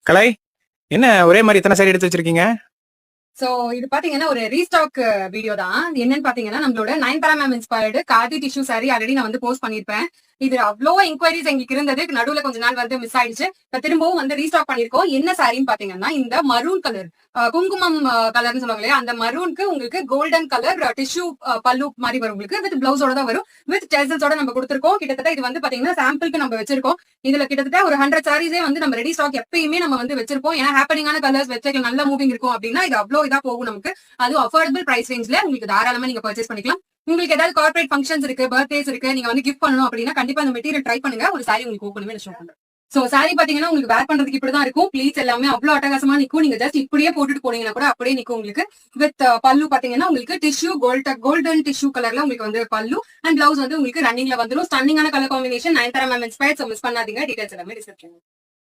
கலை, என்ன ஒரே மாதிரி இத்தனை சாரி எடுத்து வச்சிருக்கீங்க? சோ இது பாத்தீங்கன்னா ஒரு ரீஸ்டாக் வீடியோ தான். என்னன்னு பாத்தீங்கன்னா நம்மளோட Nayanthara ma'am inspired khadi tissue sorry already நான் வந்து போஸ்ட் பண்ணிருப்பேன். இது அவ்வளோ என்கொயரிஸ் எங்களுக்கு இருந்தது. நடுவுல கொஞ்ச நாள் வந்து மிஸ் ஆயிடுச்சு. இப்ப திரும்பவும் வந்து ரீஸ்டாக் பண்ணிருக்கோம். என்ன சாரின்னு பாத்தீங்கன்னா இந்த மரூன் கலர், குங்குமம் கலர்னு சொல்லுவாங்க இல்லையா, அந்த மரூனுக்கு உங்களுக்கு கோல்டன் கலர் டிஷ்யூ பல்லு மாதிரி வரும். உங்களுக்கு வித் பிளவுஸோட தான் வரும். வித் டெசல்ஸோட நம்ம கொடுத்திருக்கோம். கிட்டத்தட்ட இது வந்து பாத்தீங்கன்னா சாம்பிளுக்கு நம்ம வச்சிருக்கோம். இதுல கிட்டத்தட்ட ஒரு 100 சாரீஸே வந்து நம்ம ரெடி ஸ்டாக் எப்பயுமே நம்ம வந்து வச்சிருப்போம். ஏன்னா ஹேப்பனிங்கான கலர்ஸ் வெப்சைட்ல நல்ல மூவிங் இருக்கும் அப்படின்னா இது அவ்வளோ இதா போகும் நமக்கு. அதுவும் அஃபோர்டபிள் பிரைஸ் ரேஞ்ச்ல உங்களுக்கு தாராளமா நீங்க பர்ச்சேஸ் பண்ணிக்கலாம். உங்களுக்கு ஏதாவது கார்பரேட் ஃபங்க்ஷன்ஸ் இருக்கு, பர்த்டேஸ் இருக்கு, நீங்க வந்து கிஃப்ட் பண்ணணும் அப்படின்னா கண்டிப்பா இந்த மெட்டீரியல் ட்ரை பண்ணுங்க. ஒரு சாரி உங்களுக்கு ஓப்பன் ஷோ பண்றேன். சோ சாரி பாத்தீங்கன்னா உங்களுக்கு வேர் பண்றதுக்கு இப்படிதான் இருக்கும். ப்ளீஸ் எல்லாமே அவ்வளவு அட்டகாசமா நிக்கும். நீங்க ஜஸ்ட் இப்படியே போட்டுட்டு போனீங்கன்னா கூட அப்படியே நிக்கும் உங்களுக்கு. வித் பல்லு பாத்தீங்கன்னா உங்களுக்கு டிஷ்யூ கோல்டன் டிஷ்யூ கலர்ல உங்களுக்கு வந்து பல்லு அண்ட் பிளவுஸ் வந்து உங்களுக்கு ரன்னிங்ல வந்துடும். ஸ்டன்னிங்கான colour combination. Nayanthara ma'am inspired. So miss பண்ணாதீங்க. டீடைல்ஸ் எல்லாமே டிஸ்கிரிப்ஷன்.